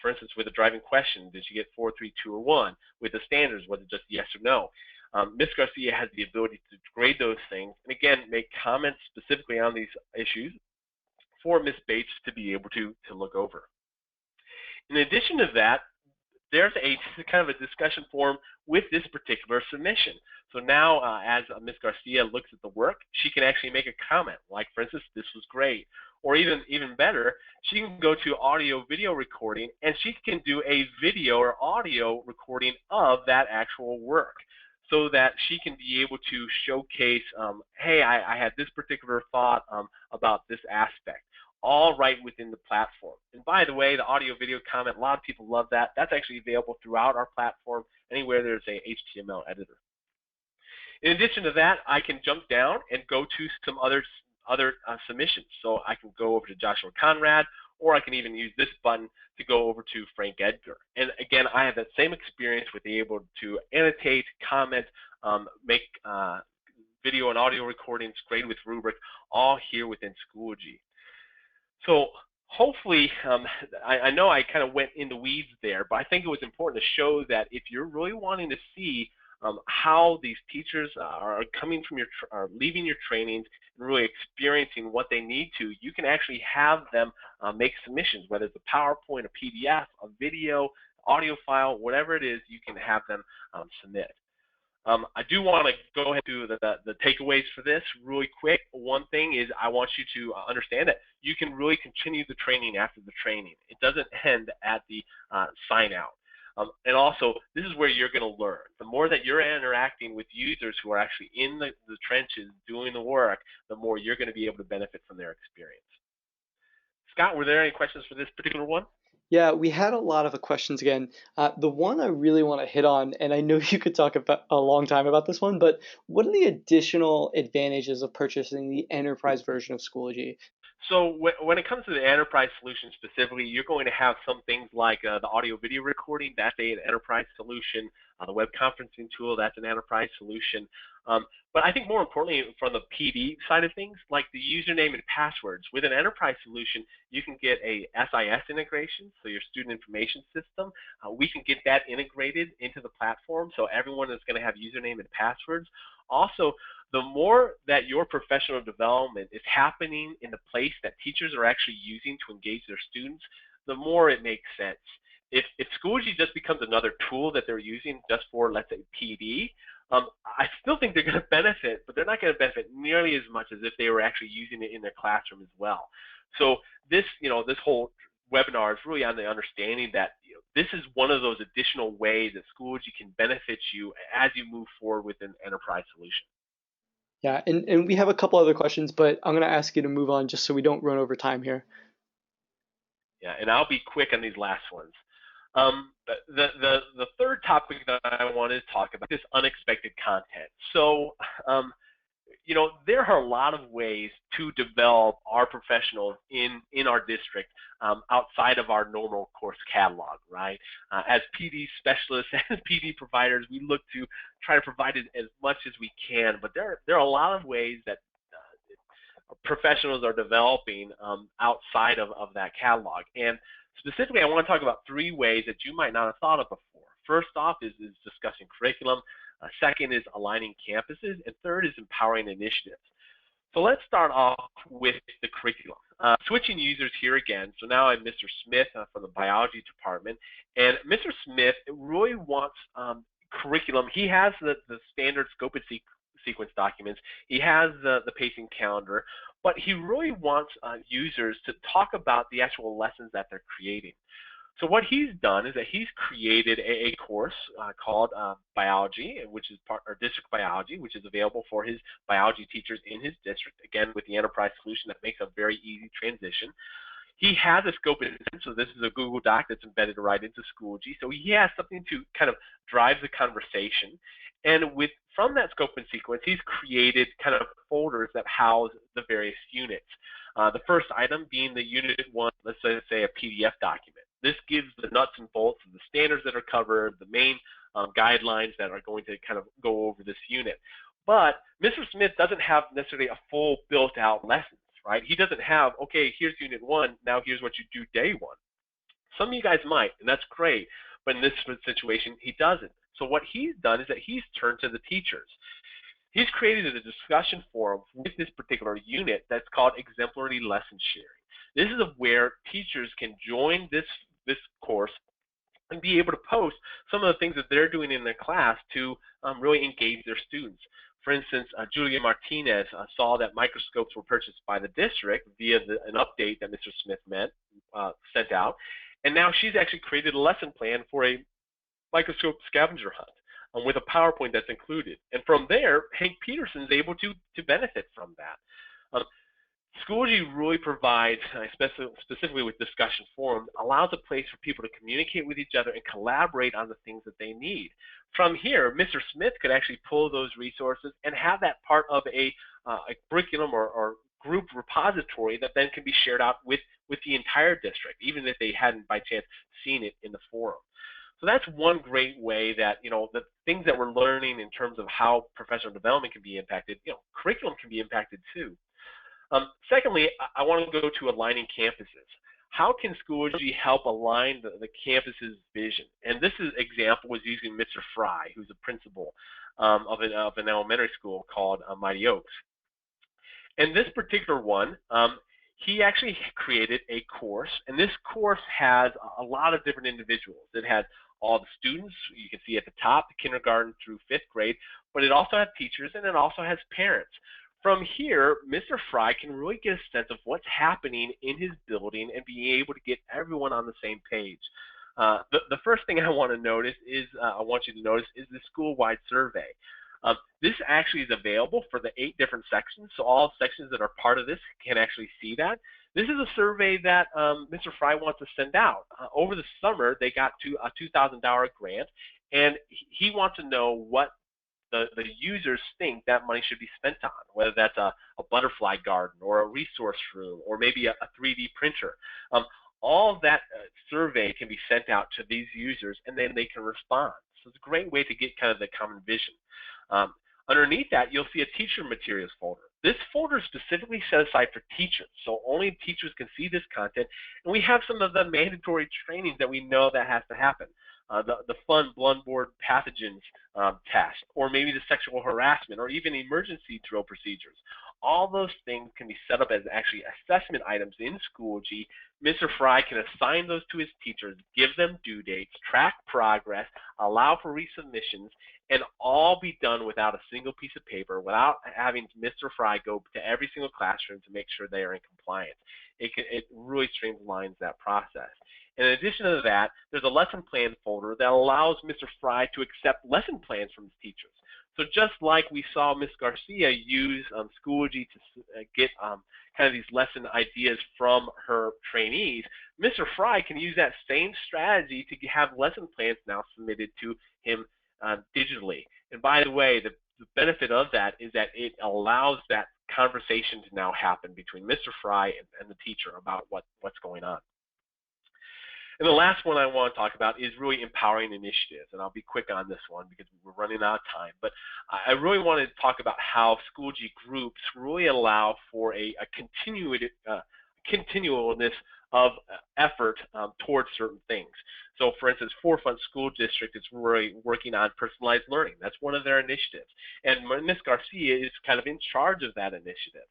for instance, with the driving question, did she get 4, 3, 2, or 1? With the standards, was it just yes or no? Ms. Garcia has the ability to grade those things and again make comments specifically on these issues for Ms. Bates to be able to look over. In addition to that, there's a kind of a discussion forum with this particular submission. So now as Ms. Garcia looks at the work, she can actually make a comment like, for instance, this was great. Or even better, she can go to audio video recording and she can do a video or audio recording of that actual work so that she can be able to showcase, hey, I had this particular thought about this aspect, all right within the platform. And by the way, the audio video comment, a lot of people love that. That's actually available throughout our platform, anywhere there's a HTML editor. In addition to that, I can jump down and go to some other submissions. So I can go over to Joshua Conrad, or I can even use this button to go over to Frank Edgar. And again, I have that same experience with being able to annotate, comment, make video and audio recordings, grade with rubric, all here within Schoology. So hopefully, I know I kind of went in the weeds there, but I think it was important to show that if you're really wanting to see how these teachers are coming from are leaving your trainings and really experiencing what they need to, you can actually have them make submissions, whether it's a PowerPoint, a PDF, a video, audio file, whatever it is, you can have them submit. I do want to go ahead to the takeaways for this really quick. One thing is I want you to understand that you can really continue the training after the training. It doesn't end at the sign out. And also, this is where you're going to learn. The more that you're interacting with users who are actually in the trenches doing the work, the more you're going to be able to benefit from their experience. Scott, were there any questions for this particular one? Yeah, we had a lot of questions again. The one I really want to hit on, and I know you could talk about a long time about this one, but what are the additional advantages of purchasing the enterprise version of Schoology? So when it comes to the enterprise solution specifically, you're going to have some things like the audio video recording. That's an enterprise solution. The web conferencing tool, that's an enterprise solution. But I think more importantly, from the PD side of things, like the username and passwords, with an enterprise solution, you can get a SIS integration, so your student information system. We can get that integrated into the platform, so everyone is going to have username and passwords. Also, the more that your professional development is happening in the place that teachers are actually using to engage their students, the more it makes sense. If Schoology just becomes another tool that they're using just for, let's say, PD, I still think they're going to benefit, but they're not going to benefit nearly as much as if they were actually using it in their classroom as well. So this, this whole webinar is really on the understanding that this is one of those additional ways that Schoology can benefit you as you move forward with an enterprise solution. Yeah, and we have a couple other questions, but I'm going to ask you to move on just so we don't run over time here. Yeah, and I'll be quick on these last ones. The third topic that I wanted to talk about is unexpected content. So, there are a lot of ways to develop our professionals in our district outside of our normal course catalog, right? As PD specialists, as PD providers, we look to try to provide it as much as we can, but there are a lot of ways that professionals are developing outside of that catalog. And specifically, I want to talk about 3 ways that you might not have thought of before. First off is discussing curriculum. Second is aligning campuses, and third is empowering initiatives. So let's start off with the curriculum. Switching users here again. So now I'm Mr. Smith from the biology department, and Mr. Smith really wants curriculum. He has the standard scope and sequence documents. He has the pacing calendar, but he really wants users to talk about the actual lessons that they're creating. So what he's done is that he's created a course called Biology, which is District Biology, which is available for his biology teachers in his district, again, with the enterprise solution that makes a very easy transition. He has a scope and so this is a Google Doc that's embedded right into Schoology. So he has something to kind of drive the conversation. And from that scope and sequence, he's created kind of folders that house the various units. The first item being the unit 1, let's say a PDF document. This gives the nuts and bolts of the standards that are covered, the main guidelines that are going to kind of go over this unit. But Mr. Smith doesn't have necessarily a full built-out lessons, right? He doesn't have, okay, here's unit 1, now here's what you do day 1. Some of you guys might, and that's great, but in this situation, he doesn't. So what he's done is that he's turned to the teachers. He's created a discussion forum with this particular unit that's called Exemplary Lesson Sharing. This is where teachers can join this course and be able to post some of the things that they're doing in their class to really engage their students. For instance, Julia Martinez saw that microscopes were purchased by the district via an update that Mr. Smith sent out, and now she's actually created a lesson plan for a microscope scavenger hunt with a PowerPoint that's included. And from there, Hank Peterson's able to benefit from that. Schoology really provides, specifically with discussion forums, allows a place for people to communicate with each other and collaborate on the things that they need. From here, Mr. Smith could actually pull those resources and have that part of a curriculum or group repository that then can be shared out with the entire district, even if they hadn't by chance seen it in the forum. So that's one great way that, the things that we're learning in terms of how professional development can be impacted, curriculum can be impacted too. Secondly, I want to go to aligning campuses. How can Schoology help align the campus's vision? And this example was using Mr. Fry, who's a principal of an elementary school called Mighty Oaks. And this particular one, he actually created a course, and this course has a lot of different individuals. It has all the students, you can see at the top, kindergarten through 5th grade, but it also has teachers and it also has parents. From here, Mr. Fry can really get a sense of what's happening in his building and be able to get everyone on the same page. The first thing I want you to notice is the school-wide survey. This actually is available for the 8 different sections, so all sections that are part of this can actually see that. This is a survey that Mr. Fry wants to send out. Over the summer, they got to a $2,000 grant, and he wants to know what the users think that money should be spent on, whether that's a butterfly garden or a resource room or maybe a 3D printer. All of that survey can be sent out to these users, and then they can respond. So it's a great way to get kind of the common vision. Underneath that, you'll see a teacher materials folder. This folder is specifically set aside for teachers, so only teachers can see this content, and we have some of the mandatory trainings that we know that has to happen. The fun bloodborne pathogens test, or maybe the sexual harassment, or even emergency drill procedures. All those things can be set up as actually assessment items in Schoology. Mr. Fry can assign those to his teachers, give them due dates, track progress, allow for resubmissions, and all be done without a single piece of paper, without having Mr. Fry go to every single classroom to make sure they are in compliance. It really streamlines that process. In addition to that, there's a lesson plan folder that allows Mr. Fry to accept lesson plans from his teachers. So just like we saw Ms. Garcia use Schoology to get kind of these lesson ideas from her trainees, Mr. Fry can use that same strategy to have lesson plans now submitted to him digitally. And by the way, the benefit of that is that it allows that conversation to now happen between Mr. Fry and the teacher about what's going on. And the last one I want to talk about is really empowering initiatives, and I'll be quick on this one because we're running out of time. But I really want to talk about how Schoology groups really allow for a continualness of effort towards certain things. So, for instance, Forefront School District is really working on personalized learning. That's one of their initiatives, and Ms. Garcia is kind of in charge of that initiative.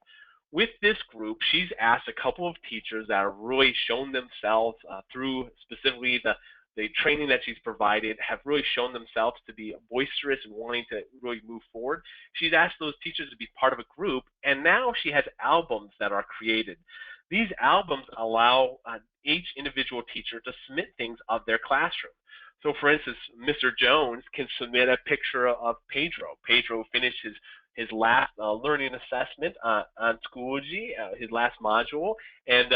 With this group, she's asked a couple of teachers that have really shown themselves through specifically the training that she's provided, have really shown themselves to be boisterous and wanting to really move forward. She's asked those teachers to be part of a group, and now she has albums that are created. These albums allow each individual teacher to submit things of their classroom. So, for instance, Mr. Jones can submit a picture of Pedro. Pedro finished his last learning assessment on Schoology, his last module, and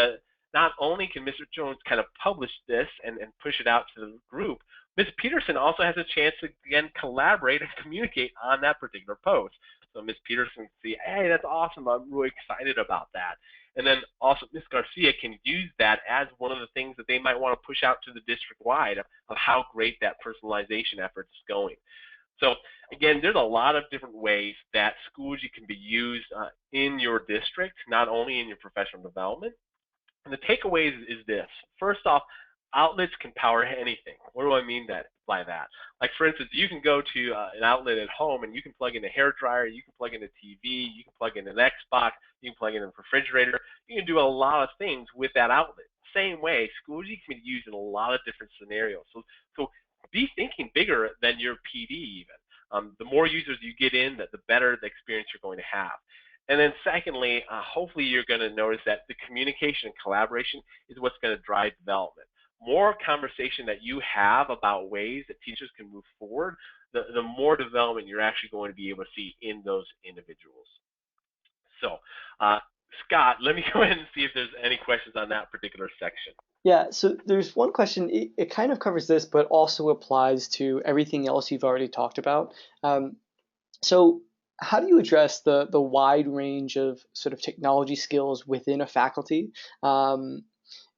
not only can Mr. Jones kind of publish this and push it out to the group, Ms. Peterson also has a chance to, again, collaborate and communicate on that particular post. So Ms. Peterson can see, hey, that's awesome, I'm really excited about that. And then also Ms. Garcia can use that as one of the things that they might want to push out to the district-wide of how great that personalization effort is going. So again, there's a lot of different ways that Schoology can be used in your district, not only in your professional development. And the takeaways is this. First off, outlets can power anything. What do I mean by that? Like, for instance, you can go to an outlet at home and you can plug in a hair dryer, you can plug in a TV, you can plug in an Xbox, you can plug in a refrigerator. You can do a lot of things with that outlet. Same way, Schoology can be used in a lot of different scenarios. So be thinking bigger than your PD even. The more users you get in, the better the experience you're going to have. And then secondly, hopefully you're going to notice that the communication and collaboration is what's going to drive development. More conversation that you have about ways that teachers can move forward, the more development you're actually going to be able to see in those individuals. So, Scott, let me go ahead and see if there's any questions on that particular section. Yeah, so there's one question. It kind of covers this, but also applies to everything else you've already talked about. So how do you address the wide range of sort of technology skills within a faculty?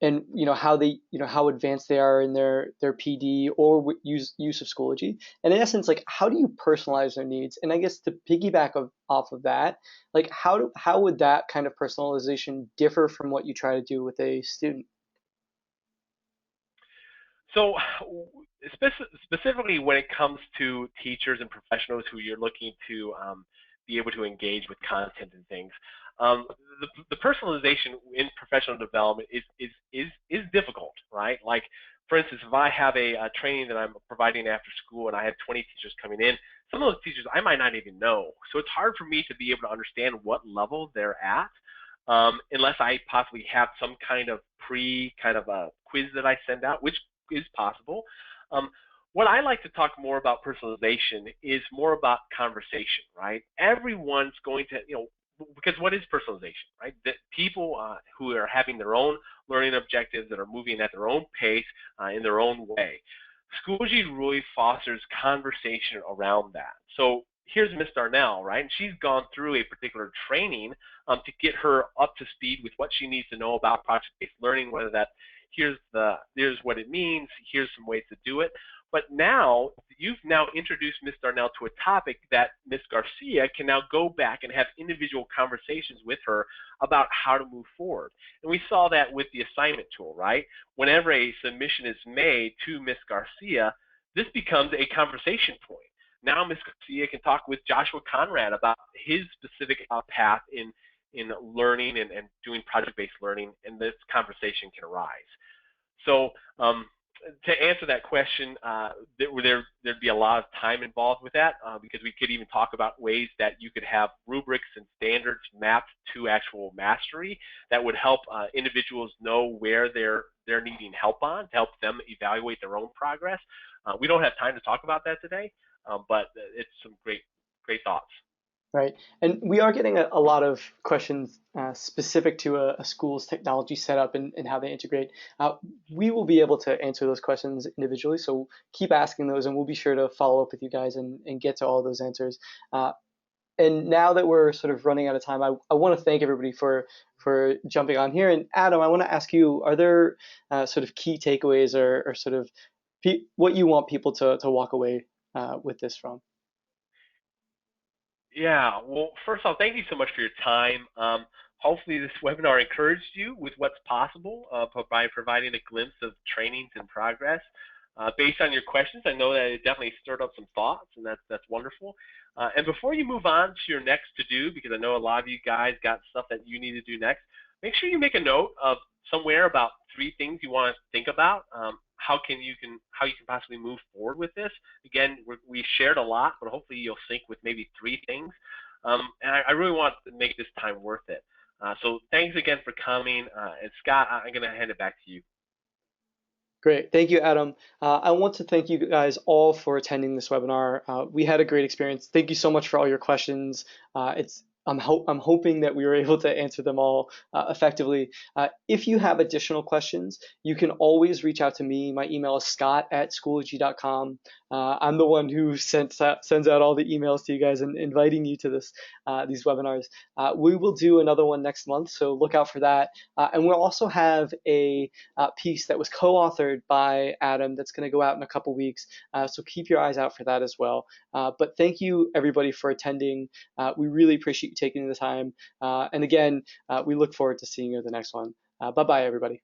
And how advanced they are in their PD or use of Schoology, and in essence, like, how do you personalize their needs? And I guess to piggyback off of that, like, how would that kind of personalization differ from what you try to do with a student? So specifically when it comes to teachers and professionals who you're looking to be able to engage with content and things, the personalization in professional development is difficult, right? Like, for instance, if I have a training that I'm providing after school and I have 20 teachers coming in, some of those teachers I might not even know. So it's hard for me to be able to understand what level they're at unless I possibly have some kind of a quiz that I send out, which is possible. What I like to talk more about personalization is more about conversation, right? Everyone's going to, because what is personalization, right? That people who are having their own learning objectives, that are moving at their own pace in their own way. Schoology really fosters conversation around that. So here's Miss Darnell, right? And she's gone through a particular training to get her up to speed with what she needs to know about project-based learning, whether that here's what it means, here's some ways to do it. But now, you've now introduced Ms. Darnell to a topic that Ms. Garcia can now go back and have individual conversations with her about how to move forward. And we saw that with the assignment tool, right? Whenever a submission is made to Ms. Garcia, this becomes a conversation point. Now Ms. Garcia can talk with Joshua Conrad about his specific path in learning and doing project-based learning, and this conversation can arise. So to answer that question, there'd be a lot of time involved with that because we could even talk about ways that you could have rubrics and standards mapped to actual mastery that would help individuals know where they're needing help on, to help them evaluate their own progress. We don't have time to talk about that today, but it's some great thoughts. Right, and we are getting a lot of questions specific to a school's technology setup and how they integrate. We will be able to answer those questions individually, so keep asking those, and we'll be sure to follow up with you guys and get to all those answers. And now that we're sort of running out of time, I want to thank everybody for jumping on here. And Adam, I want to ask you, are there sort of key takeaways or sort of what you want people to walk away with this from? Yeah, well, first off, thank you so much for your time. Hopefully this webinar encouraged you with what's possible by providing a glimpse of trainings in progress. Based on your questions, I know that it definitely stirred up some thoughts, and that's wonderful. And before you move on to your next to-do, because I know a lot of you guys got stuff that you need to do next, make sure you make a note of somewhere about 3 things you want to think about. How you can possibly move forward with this. Again, we shared a lot, but hopefully you'll sync with maybe 3 things. And I really want to make this time worth it. So thanks again for coming. And Scott, I'm going to hand it back to you. Great. Thank you, Adam. I want to thank you guys all for attending this webinar. We had a great experience. Thank you so much for all your questions. I'm hoping that we were able to answer them all effectively. If you have additional questions, you can always reach out to me. My email is scott@schoology.com. I'm the one who sends out all the emails to you guys and inviting you to these webinars. We will do another one next month, so look out for that. And we'll also have a piece that was co-authored by Adam that's going to go out in a couple weeks. So keep your eyes out for that as well. But thank you, everybody, for attending. We really appreciate you taking the time. And again, we look forward to seeing you at the next one. Bye-bye, everybody.